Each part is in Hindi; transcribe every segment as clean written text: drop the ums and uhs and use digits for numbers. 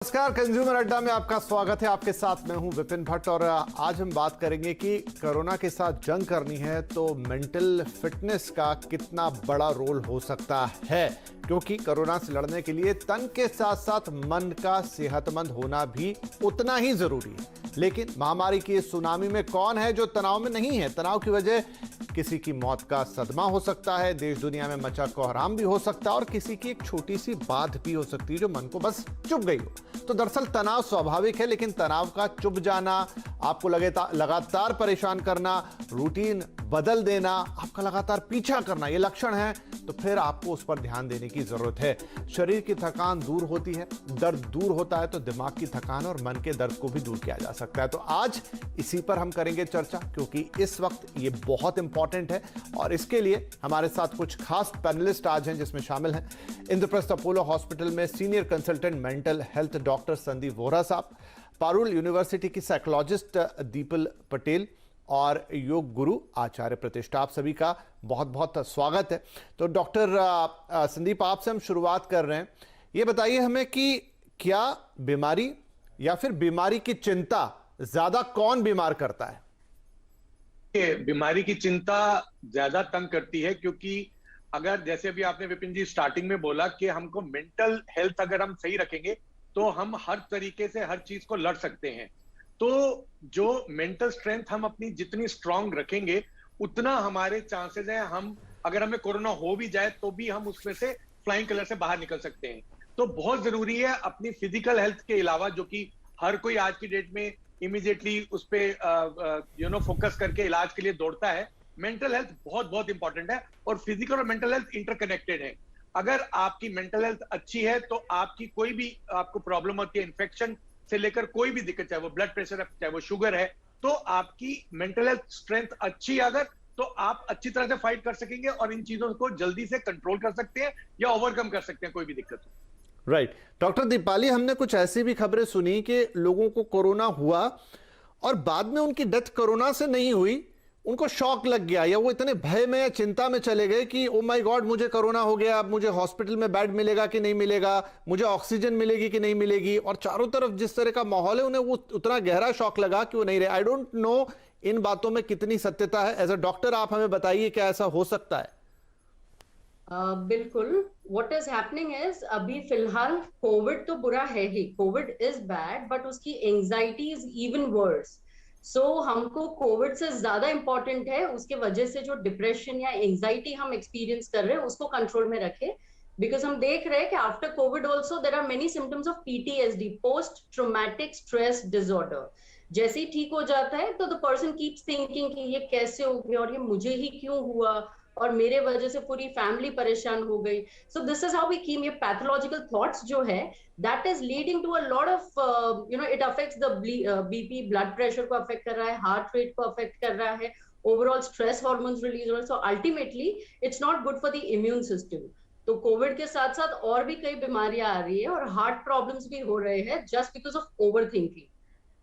नमस्कार, कंज्यूमर अड्डा में आपका स्वागत है। आपके साथ मैं हूं विपिन भट्ट और आज हम बात करेंगे कि कोरोना के साथ जंग करनी है तो मेंटल फिटनेस का कितना बड़ा रोल हो सकता है, क्योंकि कोरोना से लड़ने के लिए तन के साथ साथ मन का सेहतमंद होना भी उतना ही जरूरी है। लेकिन महामारी की इस सुनामी में कौन है जो तनाव में नहीं है? तनाव की वजह किसी की मौत का सदमा हो सकता है, देश दुनिया में मचा कोहराम भी हो सकता है और किसी की एक छोटी सी बात भी हो सकती है जो मन को बस चुभ गई हो। तो दरअसल तनाव स्वाभाविक है, लेकिन तनाव का चुभ जाना, आपको लगातार परेशान करना, रूटीन बदल देना, आपका लगातार पीछा करना, ये लक्षण है तो फिर आपको उस पर ध्यान देने की जरूरत है। शरीर की थकान दूर होती है, दर्द दूर होता है तो दिमाग की थकान और मन के दर्द को भी दूर किया जा सकता है। तो आज इसी पर हम करेंगे चर्चा, क्योंकि इस वक्त ये बहुत इंपॉर्टेंट है और इसके लिए हमारे साथ कुछ खास पैनलिस्ट आज हैं, जिसमें शामिल हैं इंद्रप्रस्थ अपोलो हॉस्पिटल में senior consultant mental health doctor Sandeep Vohra साहब, पारुल यूनिवर्सिटी की साइकोलॉजिस्ट दीपल पटेल और योग गुरु आचार्य प्रतिष्ठा। आप सभी का बहुत बहुत स्वागत है। तो डॉक्टर संदीप, आपसे हम शुरुआत कर रहे हैं। ये बताइए हमें कि क्या बीमारी या फिर बीमारी की चिंता ज्यादा कौन बीमार करता है? बीमारी की चिंता ज्यादा तंग करती है, क्योंकि अगर जैसे अभी आपने विपिन जी स्टार्टिंग में बोला कि हमको मेंटल हेल्थ अगर हम सही रखेंगे तो हम हर तरीके से हर चीज को लड़ सकते हैं। तो जो मेंटल स्ट्रेंथ हम अपनी जितनी स्ट्रांग रखेंगे उतना हमारे चांसेस है, हम अगर हमें कोरोना हो भी जाए तो भी हम उसमें से फ्लाइंग कलर से बाहर निकल सकते हैं। तो बहुत जरूरी है अपनी फिजिकल हेल्थ के अलावा, जो कि हर कोई आज की डेट में इमीडिएटली उस पे फोकस करके इलाज के लिए दौड़ता है, मेंटल हेल्थ बहुत बहुत इंपॉर्टेंट है और फिजिकल और मेंटल हेल्थ इंटरकनेक्टेड है। अगर आपकी मेंटल हेल्थ अच्छी है तो आपकी कोई भी आपको प्रॉब्लम होती है, इन्फेक्शन से लेकर कोई भी दिक्कत, चाहे वो ब्लड प्रेशर है, चाहे वो शुगर है, तो आपकी मेंटल हेल्थ स्ट्रेंथ अच्छी है अगर, तो आप अच्छी तरह से फाइट कर सकेंगे और इन चीजों को जल्दी से कंट्रोल कर सकते हैं या ओवरकम कर सकते हैं कोई भी दिक्कत हो। राइट। डॉक्टर दीपाली, हमने कुछ ऐसी भी खबरें सुनी कि लोगों को कोरोना हुआ और बाद में उनकी डेथ कोरोना से नहीं हुई, उनको शॉक लग गया या वो इतने भय में या चिंता में चले गए कि ओ माय गॉड मुझे कोरोना हो गया, अब मुझे हॉस्पिटल में बेड मिलेगा कि नहीं मिलेगा, मुझे ऑक्सीजन मिलेगी कि नहीं मिलेगी, और चारों तरफ जिस तरह का माहौल है उन्हें वो उतना गहरा शॉक लगा कि वो नहीं रहे। आई डोंट नो इन बातों में कितनी सत्यता है। एज अ डॉक्टर आप हमें बताइए, क्या ऐसा हो सकता है? बिल्कुल। व्हाट इज हैपनिंग इज, अभी फिलहाल कोविड तो बुरा है ही, कोविड इज बैड, बट उसकी एंजाइटी इज इवन वर्स। सो हमको कोविड से ज्यादा इंपॉर्टेंट है उसके वजह से जो डिप्रेशन या एंजाइटी हम एक्सपीरियंस कर रहे हैं उसको कंट्रोल में रखे। बिकॉज हम देख रहे हैं कि after COVID also there are many symptoms of PTSD, post traumatic stress disorder. जैसे ही ठीक हो जाता है तो द पर्सन कीप्स थिंकिंग कि ये कैसे हो गया और ये मुझे ही क्यों हुआ और मेरे वजह से पूरी फैमिली परेशान हो गई। So this is how we keep, ये पैथोलॉजिकल थॉट्स जो है that is leading to a lot of it affects the BP, blood pressure को अफेक्ट कर रहा है, हार्ट रेट को अफेक्ट कर रहा है, ओवरऑल स्ट्रेस हार्मोन्स रिलीज हो रहे हैं। So ultimately it's not good for the immune system. तो कोविड के साथ साथ और भी कई बीमारियां आ रही है और हार्ट प्रॉब्लम्स भी हो रहे हैं just because of over thinking,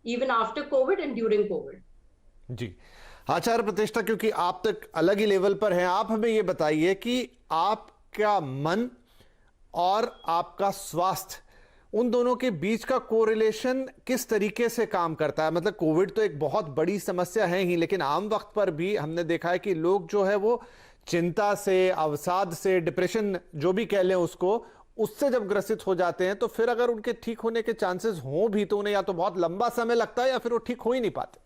even after covid and during covid. जी आचार्य प्रतिष्ठा, क्योंकि आप तक अलग ही लेवल पर हैं, आप हमें यह बताइए कि आपका मन और आपका स्वास्थ्य, उन दोनों के बीच का कोरिलेशन किस तरीके से काम करता है? मतलब कोविड तो एक बहुत बड़ी समस्या है ही, लेकिन आम वक्त पर भी हमने देखा है कि लोग जो है वो चिंता से, अवसाद से, डिप्रेशन जो भी कह लें उसको, उससे जब ग्रसित हो जाते हैं तो फिर अगर उनके ठीक होने के चांसेस हों भी तो उन्हें या तो बहुत लंबा समय लगता है या फिर वो ठीक हो ही नहीं पाते।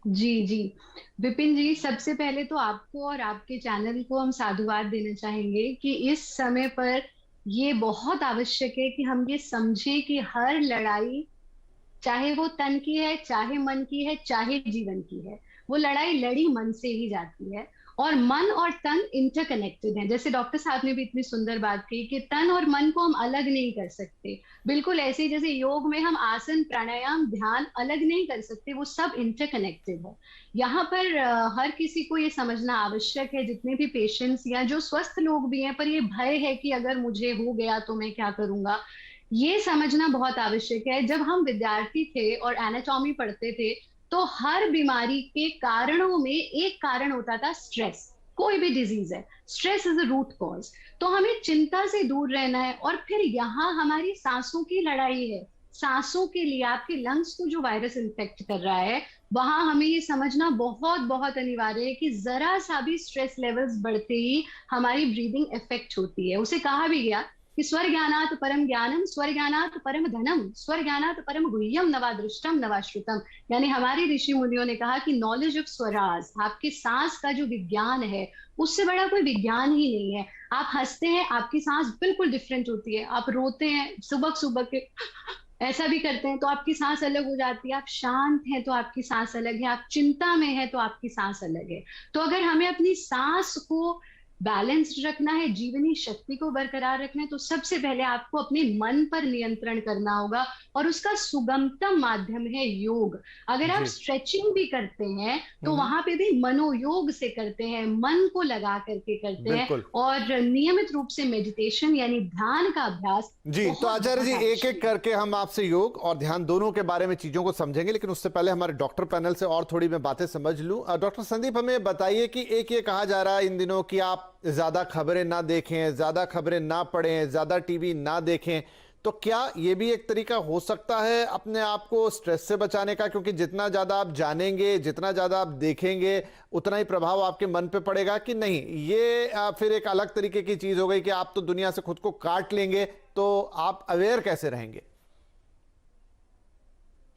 जी जी, विपिन जी, सबसे पहले तो आपको और आपके चैनल को हम साधुवाद देना चाहेंगे कि इस समय पर ये बहुत आवश्यक है कि हम ये समझें कि हर लड़ाई, चाहे वो तन की है, चाहे मन की है, चाहे जीवन की है, वो लड़ाई लड़ी मन से ही जाती है और मन और तन इंटरकनेक्टेड है। जैसे डॉक्टर साहब ने भी इतनी सुंदर बात कही कि तन और मन को हम अलग नहीं कर सकते, बिल्कुल ऐसे ही जैसे योग में हम आसन, प्राणायाम, ध्यान अलग नहीं कर सकते, वो सब इंटरकनेक्टेड है। यहाँ पर हर किसी को ये समझना आवश्यक है, जितने भी पेशेंट्स या जो स्वस्थ लोग भी हैं पर ये भय है कि अगर मुझे हो गया तो मैं क्या करूंगा, ये समझना बहुत आवश्यक है। जब हम विद्यार्थी थे और एनाटॉमी पढ़ते थे तो हर बीमारी के कारणों में एक कारण होता था स्ट्रेस। कोई भी डिजीज है, stress is a root cause. तो हमें चिंता से दूर रहना है। और फिर यहाँ हमारी सांसों की लड़ाई है। सांसों के लिए आपके लंग्स को जो वायरस इन्फेक्ट कर रहा है, वहां हमें ये समझना बहुत बहुत अनिवार्य है कि जरा सा भी स्ट्रेस लेवल्स बढ़ते ही हमारी ब्रीदिंग इफेक्ट होती है। उसे कहा भी गया कि स्वर्ज्ञानात् परम ज्ञानम, स्वर्ज्ञानात् परम धनम, स्वर्ज्ञानात् परम गुह्यम, नवादृष्टम नवाश्रुतम। यानी हमारे ऋषि मुनियों ने कहा कि नॉलेज ऑफ स्वराज, आपके सांस का जो विज्ञान है, उससे बड़ा कोई विज्ञान ही नहीं है। आप हंसते हैं, आपकी सांस बिल्कुल डिफरेंट होती है। आप रोते हैं, सुबह सुबह के ऐसा भी करते हैं तो आपकी सांस अलग हो जाती है। आप शांत हैं तो आपकी सांस अलग है। आप चिंता में हैं तो आपकी सांस अलग है। तो अगर हमें अपनी सांस को बैलेंस्ड रखना है, जीवनी शक्ति को बरकरार रखना है, तो सबसे पहले आपको अपने मन पर नियंत्रण करना होगा। और उसका सुगमतम माध्यम है योग। अगर आप स्ट्रेचिंग भी करते हैं तो वहां पे भी मनोयोग से करते हैं, मन को लगा करके करते हैं। और नियमित रूप से मेडिटेशन यानी ध्यान का अभ्यास। जी, तो आचार्य जी, एक एक करके हम आपसे योग और ध्यान दोनों के बारे में चीजों को समझेंगे, लेकिन उससे पहले हमारे डॉक्टर पैनल से और थोड़ी मैं बातें समझ लूं। डॉक्टर संदीप, हमें बताइए कि एक ये कहा जा रहा है इन दिनों कि आप ज्यादा खबरें ना देखें, ज्यादा खबरें ना पढ़ें, ज्यादा टीवी ना देखें, तो क्या ये भी एक तरीका हो सकता है अपने आप को स्ट्रेस से बचाने का? क्योंकि जितना ज्यादा आप जानेंगे, जितना ज्यादा आप देखेंगे, उतना ही प्रभाव आपके मन पे पड़ेगा कि नहीं? ये फिर एक अलग तरीके की चीज हो गई कि आप तो दुनिया से खुद को काट लेंगे, तो आप अवेयर कैसे रहेंगे?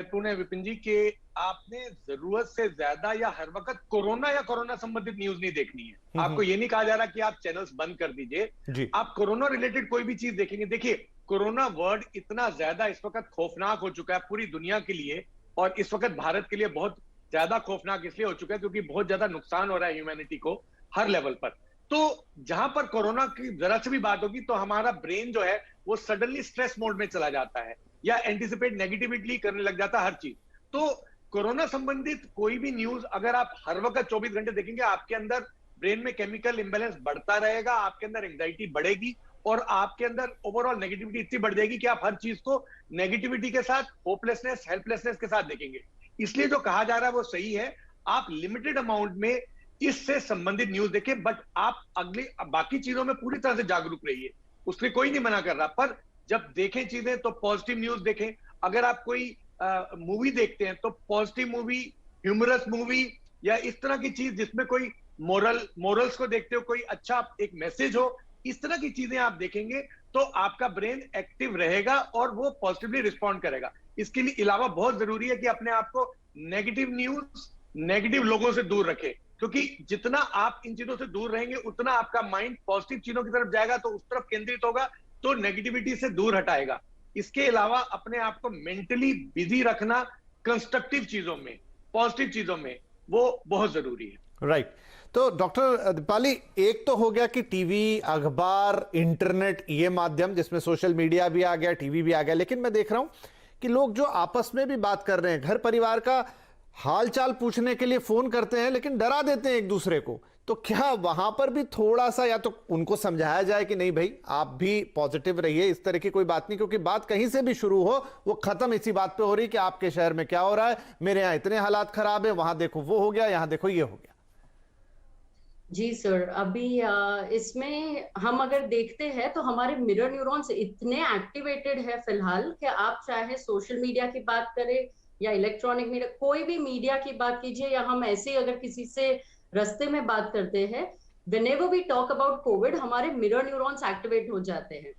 महत्वपूर्ण है विपिन जी कि आपने जरूरत से ज्यादा या हर वक्त कोरोना या कोरोना संबंधित न्यूज नहीं देखनी है। आपको ये नहीं कहा जा रहा कि आप चैनल्स बंद कर दीजिए, आप कोरोना रिलेटेड कोई भी चीज देखेंगे। देखिए, कोरोना वर्ड इतना ज्यादा इस वक्त खौफनाक हो चुका है पूरी दुनिया के लिए, और इस वक्त भारत के लिए बहुत ज्यादा खौफनाक इसलिए हो चुका है क्योंकि बहुत ज्यादा नुकसान हो रहा है ह्यूमैनिटी को हर लेवल पर। तो जहां पर कोरोना की जरा से भी बात होगी तो हमारा ब्रेन जो है वो सडनली स्ट्रेस मोड में चला जाता है या एंटिसिपेट नेगेटिविटी करने लग जाता है हर चीज। तो कोरोना संबंधित कोई भी न्यूज अगर आप हर वक्त 24 घंटे देखेंगे, आपके अंदर ब्रेन में केमिकल इंबैलेंस बढ़ता रहेगा, आपके अंदर एंजाइटी बढ़ेगी और आपके अंदर ओवरऑल नेगेटिविटी इतनी बढ़ जाएगी कि आप हर चीज को नेगेटिविटी के साथ, होपलेसनेस, हेल्पलेसनेस के साथ देखेंगे। इसलिए जो कहा जा रहा है वो सही है, आप लिमिटेड अमाउंट में इससे संबंधित न्यूज देखें, बट आप अगली बाकी चीजों में पूरी तरह से जागरूक रहिए, उसके कोई नहीं मना कर रहा। पर जब देखें चीजें तो पॉजिटिव न्यूज देखें। अगर आप कोई मूवी देखते हैं तो पॉजिटिव मूवी, ह्यूमरस मूवी या इस तरह की चीज जिसमें कोई मोरल्स को देखते हो, कोई अच्छा एक मैसेज हो, इस तरह की चीजें आप देखेंगे तो आपका ब्रेन एक्टिव रहेगा और वो पॉजिटिवली रिस्पॉन्ड करेगा। इसके लिए अलावा बहुत जरूरी है कि अपने आप को नेगेटिव न्यूज, नेगेटिव लोगों से दूर रखें, क्योंकि जितना आप इन चीजों से दूर रहेंगे उतना आपका माइंड पॉजिटिव चीजों की तरफ जाएगा, तो उस तरफ केंद्रित होगा, तो नेगेटिविटी से दूर हटाएगा। इसके अलावा अपने आप को मेंटली बिजी रखना कंस्ट्रक्टिव चीजों में, पॉजिटिव चीजों में, वो बहुत जरूरी है। राइट। तो डॉक्टर दीपाली, एक तो हो गया कि टीवी, अखबार, इंटरनेट, ये माध्यम जिसमें सोशल मीडिया भी आ गया, टीवी भी आ गया, लेकिन मैं देख रहा हूं कि लोग जो आपस में भी बात कर रहे हैं, घर परिवार का हालचाल पूछने के लिए फोन करते हैं, लेकिन डरा देते हैं एक दूसरे को। तो क्या वहां पर भी थोड़ा सा या तो उनको समझाया जाए कि नहीं भाई, आप भी पॉजिटिव रहिए, इस तरह की कोई बात नहीं, क्योंकि बात कहीं से भी शुरू हो वो खत्म इसी बात पे हो रही कि आपके शहर में क्या हो रहा है, मेरे यहाँ इतने हालात खराब है, वहां देखो वो हो गया, यहां देखो ये हो गया। जी सर, अभी इसमें हम अगर देखते हैं तो हमारे मिरर न्यूरॉन्स इतने एक्टिवेटेड है फिलहाल कि आप चाहे सोशल मीडिया की बात करें या इलेक्ट्रॉनिक मीडिया, कोई भी मीडिया की बात कीजिए, या हम ऐसे ही अगर किसी से रास्ते में बात करते हैं, whenever we talk about Covid, हमारे मिरर न्यूरॉन्स एक्टिवेट हो जाते हैं।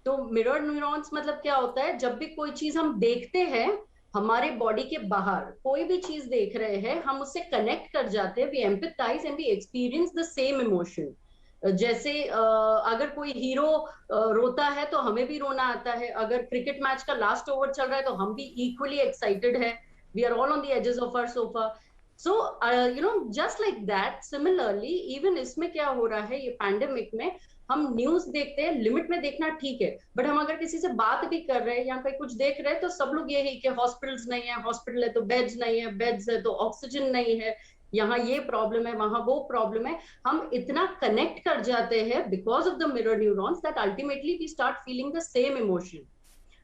तो मिरर न्यूरॉन्स मतलब क्या होता है? जब भी कोई चीज हम देखते हैं, हमारे बॉडी के बाहर कोई भी चीज देख रहे हैं, हम उससे कनेक्ट कर जाते हैं, we empathise and we experience the same emotion. जैसे अगर कोई हीरो रोता है तो हमें भी रोना आता है, अगर क्रिकेट मैच का लास्ट ओवर चल रहा है तो हम भी इक्वली एक्साइटेड है, we are all on the edges of our sofa. So just like that, similarly even इसमें क्या हो रहा है, ये पैंडेमिक में हम न्यूज देखते हैं, लिमिट में देखना ठीक है, बट हम अगर किसी से बात भी कर रहे हैं या कहीं कुछ देख रहे हैं तो सब लोग यही कि हॉस्पिटल्स नहीं है, हॉस्पिटल है तो बेड्स नहीं है, बेड्स है तो ऑक्सीजन नहीं है, यहाँ ये प्रॉब्लम है, वहां वो प्रॉब्लम है। हम इतना कनेक्ट कर जाते हैं because of the mirror neurons that ultimately we start feeling the same emotion.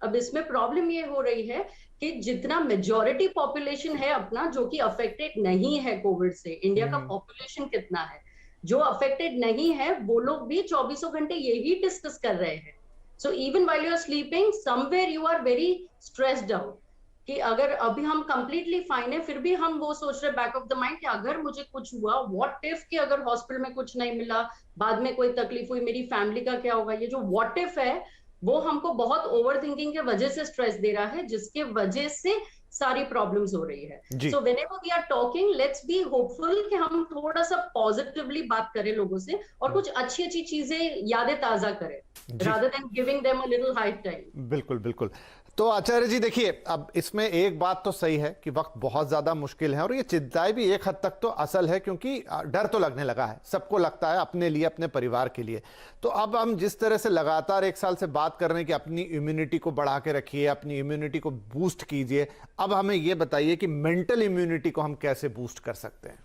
अब इसमें प्रॉब्लम ये हो रही है कि जितना मेजॉरिटी पॉपुलेशन है अपना जो कि अफेक्टेड नहीं है कोविड से, इंडिया का पॉपुलेशन कितना है, जो अफेक्टेड नहीं है वो लोग भी 24 घंटे यही डिस्कस कर रहे हैं. So even while you are sleeping somewhere you are very stressed out कि अगर अभी हम कंप्लीटली फाइन है फिर भी हम वो सोच रहे बैक ऑफ द माइंड कि अगर मुझे कुछ हुआ, व्हाट इफ कि अगर हॉस्पिटल में कुछ नहीं मिला, बाद में कोई तकलीफ हुई, मेरी फैमिली का क्या होगा. ये जो व्हाट इफ है वो हमको बहुत ओवर थिंकिंग के वजह से स्ट्रेस दे रहा है, जिसके वजह से सारी प्रॉब्लम्स हो रही है. So whenever we are talking, let's be hopeful कि हम थोड़ा सा पॉजिटिवली बात करें लोगों से और कुछ अच्छी अच्छी चीजें यादें ताजा करें rather than giving them a little hard time. बिल्कुल बिल्कुल. तो आचार्य जी देखिए, अब इसमें एक बात तो सही है कि वक्त बहुत ज्यादा मुश्किल है और ये चिंताएं भी एक हद तक तो असल है, क्योंकि डर तो लगने लगा है, सबको लगता है, अपने लिए, अपने परिवार के लिए. तो अब हम जिस तरह से लगातार एक साल से बात कर रहे हैं कि अपनी इम्यूनिटी को बढ़ा के रखिए, अपनी इम्यूनिटी को बूस्ट कीजिए, अब हमें ये बताइए कि मेंटल इम्यूनिटी को हम कैसे बूस्ट कर सकते हैं.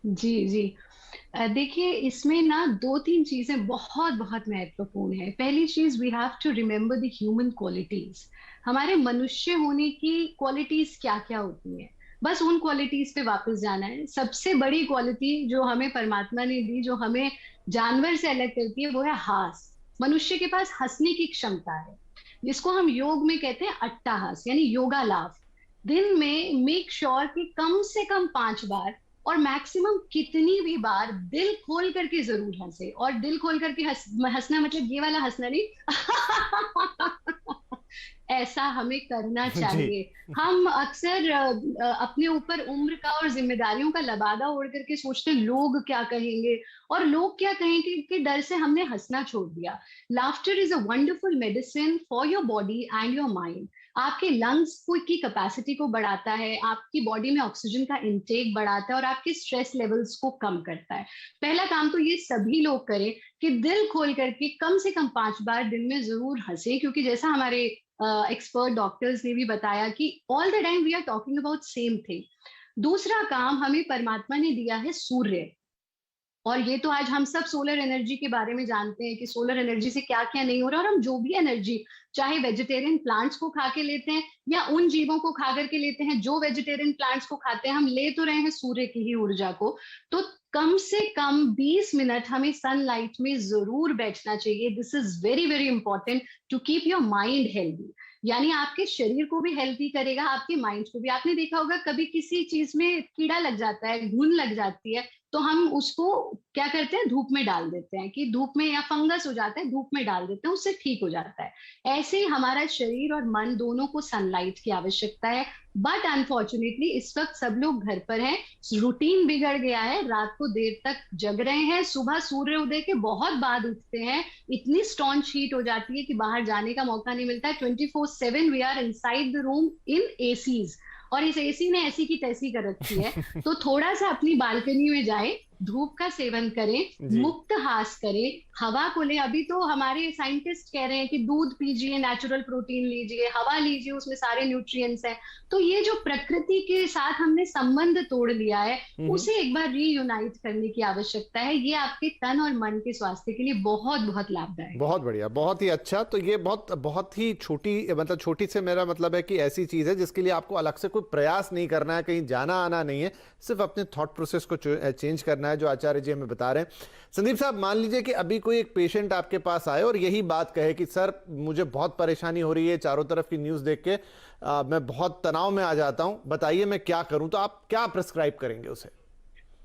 जी जी, देखिए इसमें ना 2-3 चीजें बहुत बहुत महत्वपूर्ण है. पहली चीज, we have to remember the human qualities. हमारे मनुष्य होने की क्वालिटीज क्या क्या होती हैं, बस उन क्वालिटीज पे वापस जाना है. सबसे बड़ी क्वालिटी जो हमें परमात्मा ने दी, जो हमें जानवर से अलग करती है, वो है हास. मनुष्य के पास हंसने की क्षमता है, जिसको हम योग में कहते हैं अट्टाहास, यानी योगा लाफ. दिन में मेक श्योर कि कम से कम 5 बार और मैक्सिमम कितनी भी बार दिल खोल करके जरूर हंसे. और दिल खोल करके हंसना मतलब ये वाला हंसना नहीं ऐसा हमें करना चाहिए. हम अक्सर अपने ऊपर उम्र का और जिम्मेदारियों का लबादा ओढ़ करके सोचते लोग क्या कहेंगे और लोग क्या कहेंगे कि डर से हमने हंसना छोड़ दिया. Laughter is a wonderful medicine for your body and your mind. आपके लंग्स की कैपेसिटी को बढ़ाता है, आपकी बॉडी में ऑक्सीजन का इंटेक बढ़ाता है और आपके स्ट्रेस लेवल्स को कम करता है. पहला काम तो ये सभी लोग करें कि दिल खोल करके कम से कम 5 बार दिन में जरूर हंसे, क्योंकि जैसा हमारे एक्सपर्ट डॉक्टर्स ने भी बताया कि all the time we are talking about same thing. दूसरा काम हमें परमात्मा ने दिया है सूर्य, और ये तो आज हम सब सोलर एनर्जी के बारे में जानते हैं कि सोलर एनर्जी से क्या क्या नहीं हो रहा. और हम जो भी एनर्जी चाहे वेजिटेरियन प्लांट्स को खा के लेते हैं या उन जीवों को खा करके लेते हैं जो वेजिटेरियन प्लांट्स को खाते हैं, हम ले तो रहे हैं सूर्य की ही ऊर्जा को. तो कम से कम 20 मिनट हमें सनलाइट में जरूर बैठना चाहिए. This is very very important to keep your mind healthy. यानी आपके शरीर को भी हेल्दी करेगा, आपके माइंड को भी. आपने देखा होगा कभी किसी चीज में कीड़ा लग जाता है, घुन लग जाती है, तो हम उसको क्या करते हैं, धूप में डाल देते हैं कि धूप में, या फंगस हो जाता है धूप में डाल देते हैं, उससे ठीक हो जाता है. ऐसे ही हमारा शरीर और मन दोनों को सनलाइट की आवश्यकता है. बट अनफॉर्चुनेटली इस वक्त सब लोग घर पर हैं, रूटीन बिगड़ गया है, रात को देर तक जग रहे हैं, सुबह सूर्य उदय के बहुत बाद उठते हैं, इतनी स्टॉन्च हीट हो जाती है कि बाहर जाने का मौका नहीं मिलता है. 24/7 we are inside the room in ACs, और इस एसी ने ऐसी की तैसी कर रखी है. तो थोड़ा सा अपनी बालकनी में जाए, धूप का सेवन करें, मुक्त हास करें, हवा को ले. अभी तो हमारे साइंटिस्ट कह रहे हैं कि दूध पीजिए, नेचुरल प्रोटीन लीजिए, हवा लीजिए, उसमें सारे न्यूट्रिएंट्स हैं. तो ये जो प्रकृति के साथ हमने संबंध तोड़ लिया है, उसे एक बार रीयूनाइट करने की आवश्यकता है. ये आपके तन और मन के स्वास्थ्य के लिए बहुत बहुत लाभदायक. बहुत बढ़िया, बहुत ही अच्छा. तो ये बहुत ही छोटी, मतलब छोटी से मेरा मतलब है कि ऐसी चीज है जिसके लिए आपको अलग से कोई प्रयास नहीं करना है, कहीं जाना आना नहीं है, सिर्फ अपने थॉट प्रोसेस को चेंज करना है, जो आचार्य जी हमें बता रहे हैं. संदीप साहब, मान लीजिए कि अभी कोई एक पेशेंट आपके पास आए और यही बात कहे कि सर मुझे बहुत परेशानी हो रही है, चारों तरफ की न्यूज़ देख के मैं बहुत तनाव में आ जाता हूं, बताइए मैं क्या करूं, तो आप क्या प्रिस्क्राइब करेंगे उसे?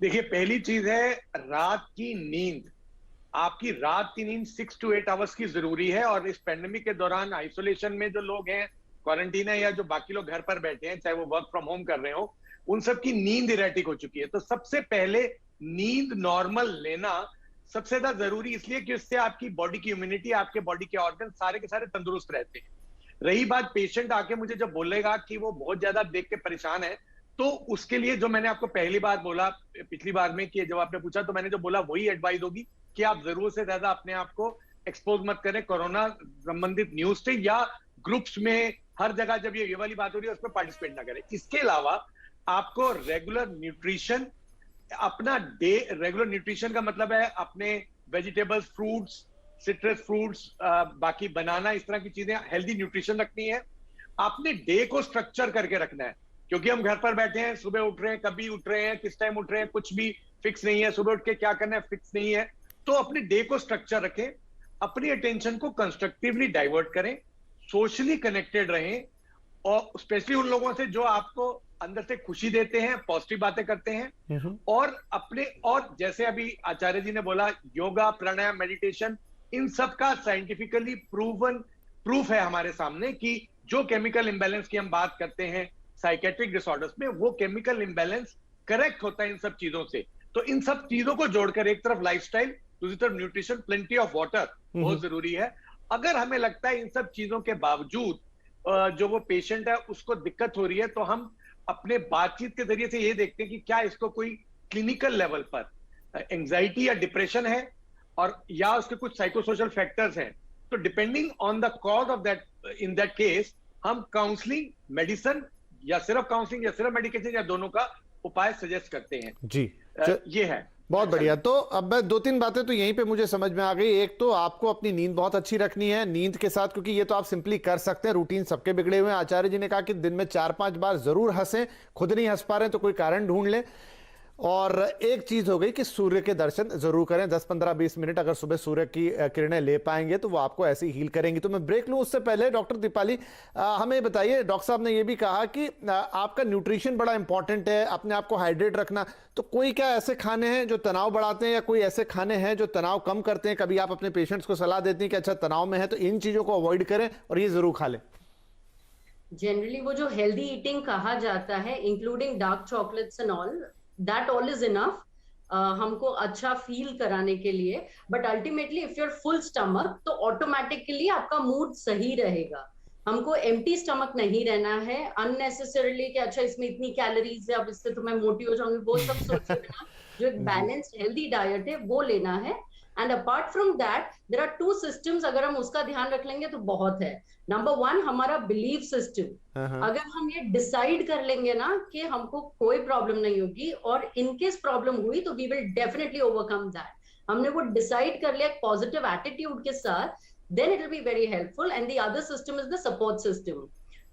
देखिए, पहली चीज है रात की नींद. आपकी रात की नींद 6 to 8 आवर्स की जरूरी है. और इस पेंडेमिक के दौरान आइसोलेशन में जो लोग हैं, क्वारंटीन है, या जो बाकी लोग घर पर बैठे हैं, चाहे वो वर्क फ्रॉम होम कर रहे हो, उन सब की नींद इरेटिक हो चुकी है. तो सबसे पहले नींद नॉर्मल लेना सबसे ज्यादा जरूरी, इसलिए कि उससे आपकी बॉडी की इम्यूनिटी, आपके बॉडी के ऑर्गन सारे के सारे तंदुरुस्त रहते हैं. रही बात पेशेंट आके मुझे जब बोलेगा कि वो बहुत ज्यादा देख के परेशान है, तो उसके लिए जो मैंने आपको पहली बार बोला, पिछली बार में, कि जब आपने पूछा तो मैंने जो बोला वही एडवाइस होगी कि आप जरूर से ज्यादा अपने आप को एक्सपोज मत करें कोरोना संबंधित न्यूज से, या ग्रुप्स में हर जगह जब ये वाली बात हो रही है उसमें पार्टिसिपेट ना करें. इसके अलावा आपको रेगुलर न्यूट्रिशन, अपना रेगुलर न्यूट्रिशन का मतलब है अपने वेजिटेबल्स, फ्रूट्स, सिट्रस फ्रूट्स, बाकी बनाना, इस तरह की चीजें, हेल्दी न्यूट्रिशन रखनी है. अपने डे को स्ट्रक्चर करके रखना है, क्योंकि हम घर पर बैठे हैं, सुबह उठ रहे हैं, कभी उठ रहे हैं, किस टाइम उठ रहे हैं, कुछ भी फिक्स नहीं है, सुबह उठ के क्या करना है फिक्स नहीं है, तो अपने डे को स्ट्रक्चर रखें, अपनी अटेंशन को कंस्ट्रक्टिवली डाइवर्ट करें, सोशली कनेक्टेड रहें, और स्पेशली उन लोगों से जो आपको अंदर से खुशी देते हैं, पॉजिटिव बातें करते हैं, और जैसे अभी आचार्य जी ने बोला, योगा, प्राणायाम, मेडिटेशन, इन सब का साइंटिफिकली प्रूफ है हमारे सामने कि जो केमिकल इंबैलेंस की हम बात करते हैं साइकेट्रिक डिसऑर्डर्स में, वो केमिकल इंबैलेंस करेक्ट होता है इन सब चीजों से। तो इन सब चीजों को जोड़कर, एक तरफ लाइफस्टाइल, दूसरी तरफ न्यूट्रिशन, प्लेंटी ऑफ वाटर बहुत जरूरी है। अगर हमें लगता है इन सब चीजों के बावजूद जो वो पेशेंट है उसको दिक्कत हो रही है, तो हम अपने बातचीत के जरिए से ये देखते हैं कि क्या इसको कोई क्लिनिकल लेवल पर एंजाइटी या डिप्रेशन है, और या उसके कुछ साइकोसोशल फैक्टर्स हैं। तो depending on the cause of that, in that case हम काउंसलिंग, मेडिसिन, या सिर्फ काउंसलिंग या सिर्फ मेडिकेशन, या दोनों का उपाय सजेस्ट करते हैं जी। ये है। बहुत बढ़िया। तो अब मैं 2-3 बातें तो यहीं पे मुझे समझ में आ गई। एक तो आपको अपनी नींद बहुत अच्छी रखनी है, नींद के साथ, क्योंकि ये तो आप सिंपली कर सकते हैं, रूटीन सबके बिगड़े हुए हैं। आचार्य जी ने कहा कि दिन में 4-5 बार जरूर हंसें, खुद नहीं हंस पा रहे हैं तो कोई कारण ढूंढ लें। और एक चीज हो गई कि सूर्य के दर्शन जरूर करें, 10-15-20 मिनट अगर सुबह सूर्य की किरणें ले पाएंगे तो वो आपको ऐसे हील करेंगी। तो मैं ब्रेक लूं उससे पहले डॉक्टर दीपाली हमें बताइए, डॉक्टर साहब ने ये भी कहा कि आपका न्यूट्रिशन बड़ा इंपॉर्टेंट है, अपने आप को हाइड्रेट रखना। तो कोई क्या ऐसे खाने हैं जो तनाव बढ़ाते हैं, या कोई ऐसे खाने हैं जो तनाव कम करते हैं? कभी आप अपने पेशेंट्स को सलाह देती हैं कि अच्छा तनाव में है तो इन चीजों को अवॉइड करें और ये जरूर खा लें? जनरली वो जो हेल्दी ईटिंग कहा जाता है, including dark chocolates and all, that all is enough हमको अच्छा फील कराने के लिए। But ultimately if your full stomach, तो ऑटोमेटिकली आपका मूड सही रहेगा। हमको एम्प्टी स्टमक नहीं रहना है अननेसेसरली कि अच्छा इसमें इतनी कैलोरीज है, अब इससे तो मैं मोटी हो जाऊंगी, वो सब सोचे बिना जो एक बैलेंस्ड हेल्दी डाइट है वो लेना है। And apart from that there are 2 systems, अगर हम उसका ध्यान रख लेंगे तो बहुत है। नंबर 1 हमारा बिलीफ सिस्टम। अगर हम ये डिसाइड कर लेंगे ना कि हमको कोई प्रॉब्लम नहीं होगी, और इनकेस प्रॉब्लम हुई तो we will definitely overcome that, हमने वो डिसाइड कर लिया पॉजिटिव एटीट्यूड के साथ, then it will be very helpful. And the other system is the support system.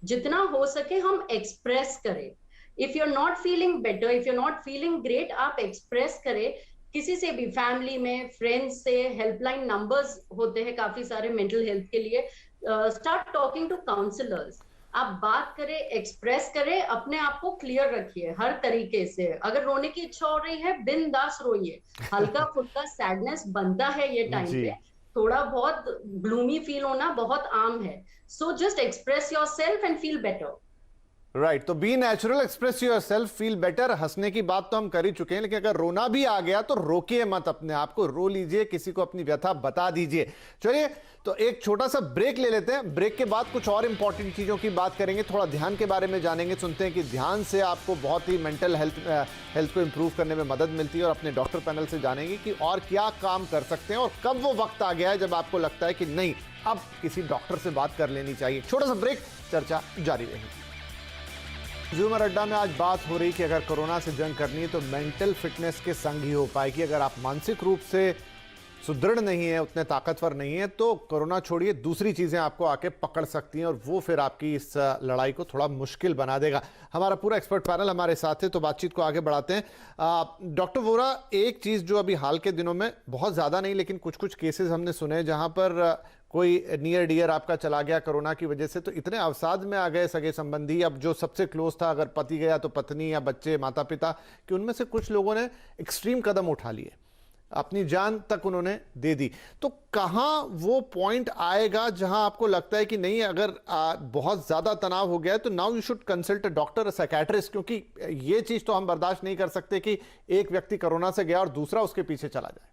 जितना हो सके हम एक्सप्रेस करें। If you're not feeling better, if you're not feeling great, आप एक्सप्रेस करें किसी से भी, फैमिली में, फ्रेंड्स से, हेल्पलाइन नंबर्स होते हैं काफी सारे मेंटल हेल्थ के लिए। स्टार्ट टॉकिंग टू काउंसलर्स, आप बात करें, एक्सप्रेस करें, अपने आप को क्लियर रखिए हर तरीके से। अगर रोने की इच्छा हो रही है, बिंदास रोइए। हल्का फुल्का सैडनेस बनता है ये टाइम पे, थोड़ा बहुत ग्लूमी फील होना बहुत आम है। So just express yourself and feel better. Right. तो be natural, express yourself, feel better. हंसने की बात तो हम कर ही चुके हैं, लेकिन अगर रोना भी आ गया तो रोकिए मत अपने आप को, रो लीजिए, किसी को अपनी व्यथा बता दीजिए। चलिए तो एक छोटा सा ब्रेक ले लेते हैं। ब्रेक के बाद कुछ और इंपॉर्टेंट चीजों की बात करेंगे, थोड़ा ध्यान के बारे में जानेंगे, सुनते हैं कि ध्यान से आपको बहुत ही मेंटल हेल्थ को इंप्रूव करने में मदद मिलती है, और अपने डॉक्टर पैनल से जानेंगे कि और क्या काम कर सकते हैं, और कब वो वक्त आ गया है जब आपको लगता है कि नहीं, अब किसी डॉक्टर से बात कर लेनी चाहिए। छोटा सा ब्रेक, चर्चा जारी रहेगी। ज़ूमर अड्डा में आज बात हो रही कि अगर कोरोना से जंग करनी है तो मेंटल फिटनेस के संग ही हो पाएगी। अगर आप मानसिक रूप से सुदृढ़ नहीं है, उतने ताकतवर नहीं है, तो कोरोना छोड़िए, दूसरी चीज़ें आपको आके पकड़ सकती हैं, और वो फिर आपकी इस लड़ाई को थोड़ा मुश्किल बना देगा। हमारा पूरा एक्सपर्ट पैनल हमारे साथ है, तो बातचीत को आगे बढ़ाते हैं। डॉक्टर वोरा, एक चीज़ जो अभी हाल के दिनों में, बहुत ज़्यादा नहीं लेकिन कुछ कुछ केसेस हमने सुने जहाँ पर कोई नियर डियर आपका चला गया कोरोना की वजह से, तो इतने अवसाद में आ गए सगे संबंधी, अब जो सबसे क्लोज था, अगर पति गया तो पत्नी या बच्चे, माता पिता, कि उनमें से कुछ लोगों ने एक्सट्रीम कदम उठा लिए, अपनी जान तक उन्होंने दे दी। तो कहाँ वो पॉइंट आएगा जहां आपको लगता है कि नहीं, अगर बहुत ज्यादा तनाव हो गया है तो now you should consult a doctor, a psychiatrist, क्योंकि ये चीज तो हम बर्दाश्त नहीं कर सकते कि एक व्यक्ति कोरोना से गया और दूसरा उसके पीछे चला जाए।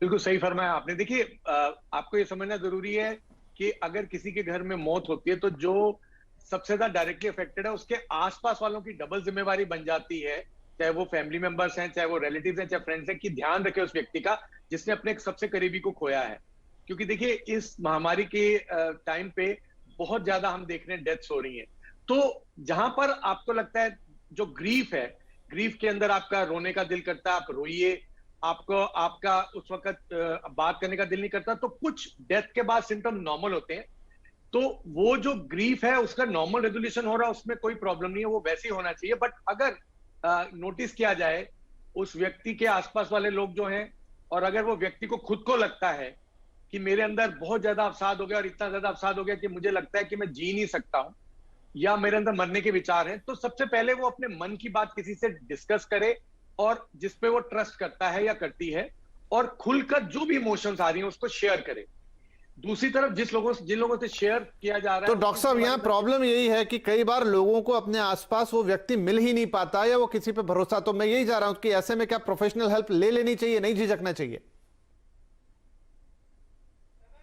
बिल्कुल सही फरमाया आपने। देखिए, आपको ये समझना जरूरी है कि अगर किसी के घर में मौत होती है तो जो सबसे ज्यादा डायरेक्टली अफेक्टेड है उसके आसपास वालों की डबल जिम्मेवारी बन जाती है, चाहे वो फैमिली मेंबर्स हैं, चाहे वो रिलेटिव्स हैं, चाहे फ्रेंड्स हैं, कि ध्यान रखे उस व्यक्ति का जिसने अपने एक सबसे करीबी को खोया है। क्योंकि देखिए, इस महामारी के टाइम पे बहुत ज्यादा हम देख रहे हैं डेथ्स हो रही हैं। तो जहां पर आपको लगता है जो ग्रीफ है, ग्रीफ के अंदर आपका रोने का दिल करता है, आप रोइए, आपको आपका उस वक्त बात करने का दिल नहीं करता, तो कुछ डेथ के बाद सिम्टम नॉर्मल होते हैं। तो वो जो ग्रीफ है उसका नॉर्मल रेजोल्यूशन हो रहा है, उसमें कोई प्रॉब्लम नहीं है, वो वैसे ही होना चाहिए। बट अगर नोटिस किया जाए उस व्यक्ति के आसपास वाले लोग जो हैं, और अगर वो व्यक्ति को खुद को लगता है कि मेरे अंदर बहुत ज्यादा अवसाद हो गया और इतना ज्यादा अवसाद हो गया कि मुझे लगता है कि मैं जी नहीं सकता हूं, या मेरे अंदर मरने के विचार हैं, तो सबसे पहले वो अपने मन की बात किसी से डिस्कस करे, और जिसपे वो ट्रस्ट करता है या करती है, और खुलकर जो भी इमोशंस आ रही हैं उसको शेयर करे। दूसरी तरफ जिन लोगों से शेयर किया जा रहा है, तो डॉक्टर साहब यहाँ प्रॉब्लम यही है कि कई बार लोगों को अपने आसपास वो व्यक्ति मिल ही नहीं पाता या वो किसी पे भरोसा, तो मैं यही जा रहा हूं कि ऐसे में क्या प्रोफेशनल हेल्प ले लेनी चाहिए, नहीं झिझकना चाहिए?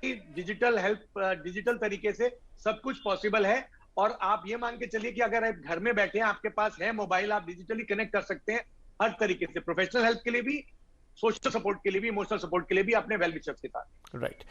डिजिटल हेल्प, डिजिटल तरीके से सब कुछ पॉसिबल है, और आप ये मान के चलिए कि अगर आप घर में बैठे हैं, आपके पास है मोबाइल, आप डिजिटली कनेक्ट कर सकते हैं हर तरीके से, प्रोफेशनल हेल्प के लिए भी, सोशल सपोर्ट के लिए भी, इमोशनल सपोर्ट के लिए भी, अपने वेल विशर्स के साथ। राइट।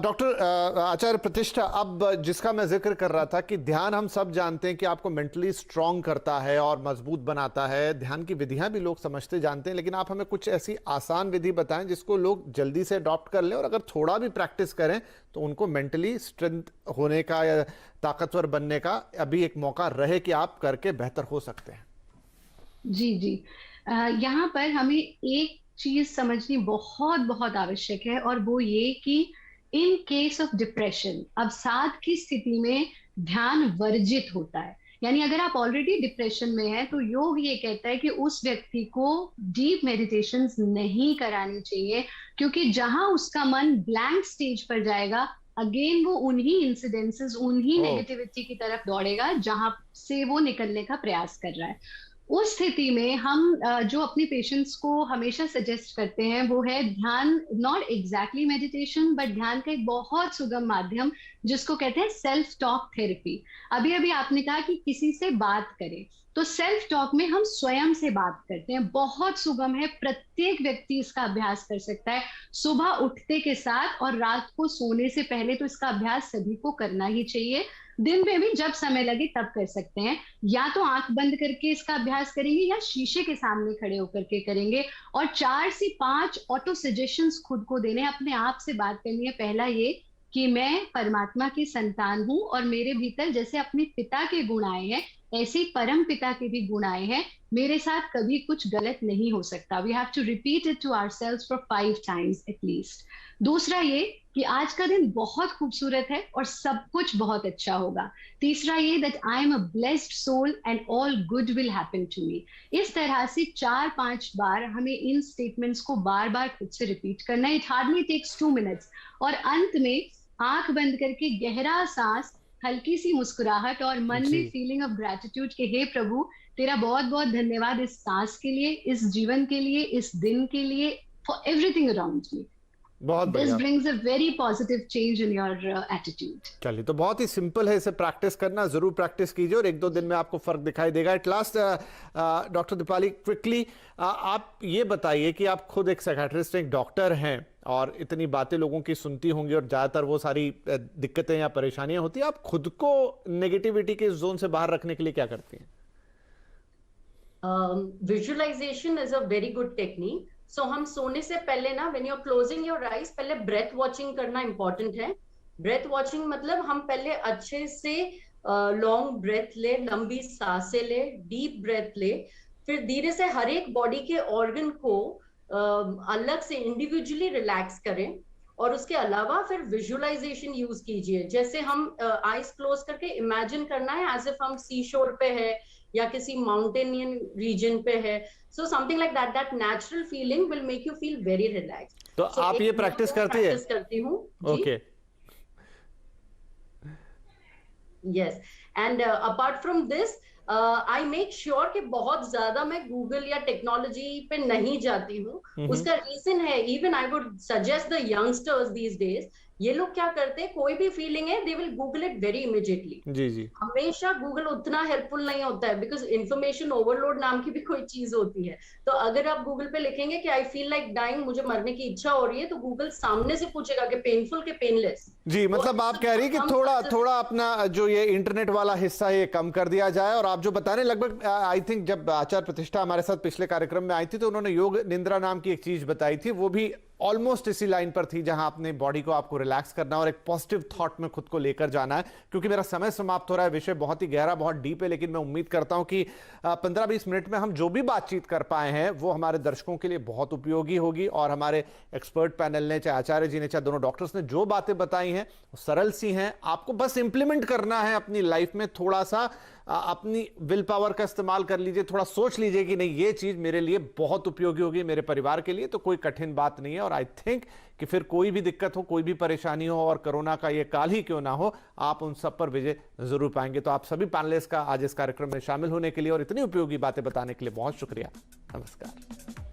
डॉक्टर आचार्य प्रतिष्ठा, अब जिसका मैं जिक्र कर रहा था कि ध्यान हम सब जानते हैं कि आपको मेंटली स्ट्रांग करता है और मजबूत बनाता है, ध्यान की विधियां भी लोग समझते जानते हैं, लेकिन आप हमें कुछ ऐसी आसान विधि बताएं जिसको लोग जल्दी से अडॉप्ट कर लें और अगर थोड़ा भी प्रैक्टिस करें तो उनको मेंटली स्ट्रेंथ होने का या ताकतवर बनने का अभी एक मौका रहे कि आप करके बेहतर हो सकते हैं। जी जी, यहाँ पर हमें एक चीज समझनी बहुत बहुत आवश्यक है, और वो ये कि इन केस ऑफ डिप्रेशन अवसाद की स्थिति में ध्यान वर्जित होता है। यानी अगर आप ऑलरेडी डिप्रेशन में हैं तो योग ये कहता है कि उस व्यक्ति को डीप मेडिटेशंस नहीं करानी चाहिए, क्योंकि जहां उसका मन ब्लैंक स्टेज पर जाएगा, अगेन वो उन्हीं इंसिडेंसेस, उन्हीं नेगेटिविटी की तरफ दौड़ेगा जहां से वो निकलने का प्रयास कर रहा है। उस स्थिति में हम जो अपने पेशेंट्स को हमेशा सजेस्ट करते हैं वो है ध्यान, नॉट एग्जैक्टली मेडिटेशन, बट ध्यान का एक बहुत सुगम माध्यम जिसको कहते हैं सेल्फ टॉक थेरेपी। अभी अभी आपने कहा कि किसी से बात करें, तो सेल्फ टॉक में हम स्वयं से बात करते हैं, बहुत सुगम है, प्रत्येक व्यक्ति इसका अभ्यास कर सकता है, सुबह उठते के साथ और रात को सोने से पहले, तो इसका अभ्यास सभी को करना ही चाहिए। दिन में भी जब समय लगे तब कर सकते हैं, या तो आंख बंद करके इसका अभ्यास करेंगे या शीशे के सामने खड़े होकर के करेंगे, और 4 से 5 ऑटो सजेशंस खुद को देने, अपने आप से बात करनी है। पहला ये कि मैं परमात्मा की संतान हूं और मेरे भीतर जैसे अपने पिता के गुण आए हैं ऐसे ही परम पिता के भी गुण आए हैं, मेरे साथ कभी कुछ गलत नहीं हो सकता। We have to repeat it to ourselves for 5 times at least. दूसरा ये कि आज का दिन बहुत खूबसूरत है और सब कुछ बहुत अच्छा होगा। तीसरा ये that I am a blessed soul and all good will happen to me. इस तरह से 4-5 बार हमें इन स्टेटमेंट्स को बार बार खुद से रिपीट करना है। It hardly takes 2 minutes. और अंत में आंख बंद करके गहरा सांस, हल्की सी मुस्कुराहट और मन में फीलिंग ऑफ ग्रेटिट्यूड के हे प्रभु तेरा बहुत बहुत धन्यवाद इस सांस के लिए, इस जीवन के लिए, इस दिन के लिए, फॉर एवरीथिंग अराउंड मी। बहुत This brings a very positive change in your attitude. चलिए, तो बहुत ही सिंपल है, इसे प्रैक्टिस करना, जरूर प्रैक्टिस कीजिए और 1-2 दिन में आपको फर्क दिखाई देगा। At last doctor Deepali, quickly आप ये बताइए कि आप खुद एक साइकियाट्रिस्ट, एक डॉक्टर हैं और इतनी बातें लोगों की सुनती होंगी और ज्यादातर वो सारी दिक्कतें या परेशानियां होती है, आप खुद को नेगेटिविटी के जोन से बाहर रखने के लिए क्या करती हैं? Visualization is a very good technique. So हम सोने से पहले ना, when you're closing your eyes, पहले breath watching करना important है। breath watching मतलब हम पहले अच्छे से लॉन्ग ब्रेथ ले, लंबी सांसें ले, डीप ब्रेथ ले, फिर धीरे से हर एक बॉडी के ऑर्गन को अलग से इंडिविजुअली रिलैक्स करें, और उसके अलावा फिर विजुअलाइजेशन यूज कीजिए। जैसे हम आईज क्लोज करके इमेजिन करना है एज इफ हम सी शोर पे है या किसी माउंटेनियन रीजन पे है। So something like that, that natural feeling will make you feel very relaxed. तो आप ये प्रैक्टिस करती है? प्रैक्टिस करती हूँ। Okay, yes. And apart from this I make sure कि बहुत ज्यादा मैं गूगल या टेक्नोलॉजी पे नहीं जाती हूँ। उसका रीजन है, even I would suggest the youngsters these days, ये लोग क्या करते हैं, कोई भी फीलिंग है they will Google it very immediately. जी जी। हमेशा गूगल उतना हेल्पफुल नहीं होता है, बिकॉज इंफॉर्मेशन ओवरलोड नाम की भी कोई चीज होती है। तो अगर आप गूगल पे लिखेंगे कि आई फील लाइक डाइंग, मुझे मरने की इच्छा हो रही है, तो गूगल सामने से पूछेगा कि पेनफुल के पेनलेस। जी, मतलब आप कह रही कि थोड़ा अपना जो ये इंटरनेट वाला हिस्सा ये कम कर दिया जाए। और आप जो बता रहे, लगभग आई थिंक जब आचार्य प्रतिष्ठा हमारे साथ पिछले कार्यक्रम में आई थी तो उन्होंने योग निंद्रा नाम की एक चीज बताई थी, वो भी ऑलमोस्ट इसी लाइन पर थी, जहां अपने बॉडी को आपको रिलैक्स करना और एक पॉजिटिव थॉट में खुद को लेकर जाना है। क्योंकि मेरा समय समाप्त हो रहा है। विषय बहुत ही गहरा, बहुत डीप है, लेकिन मैं उम्मीद करता हूं कि 15-20 मिनट में हम जो भी बातचीत कर पाए हैं वो हमारे दर्शकों के लिए बहुत उपयोगी होगी। और हमारे एक्सपर्ट पैनल ने, चाहे आचार्य जी ने, चाहे दोनों डॉक्टर्स ने जो बातें बताई हैं वो सरल सी हैं, आपको बस इंप्लीमेंट करना है अपनी लाइफ में। थोड़ा सा अपनी विल पावर का इस्तेमाल कर लीजिए, थोड़ा सोच लीजिए कि नहीं ये चीज मेरे लिए बहुत उपयोगी होगी, मेरे परिवार के लिए तो कोई कठिन बात नहीं है। और आई थिंक कि फिर कोई भी दिक्कत हो, कोई भी परेशानी हो, और कोरोना का ये काल ही क्यों ना हो, आप उन सब पर विजय जरूर पाएंगे। तो आप सभी पैनलिस्ट का आज इस कार्यक्रम में शामिल होने के लिए और इतनी उपयोगी बातें बताने के लिए बहुत शुक्रिया। नमस्कार।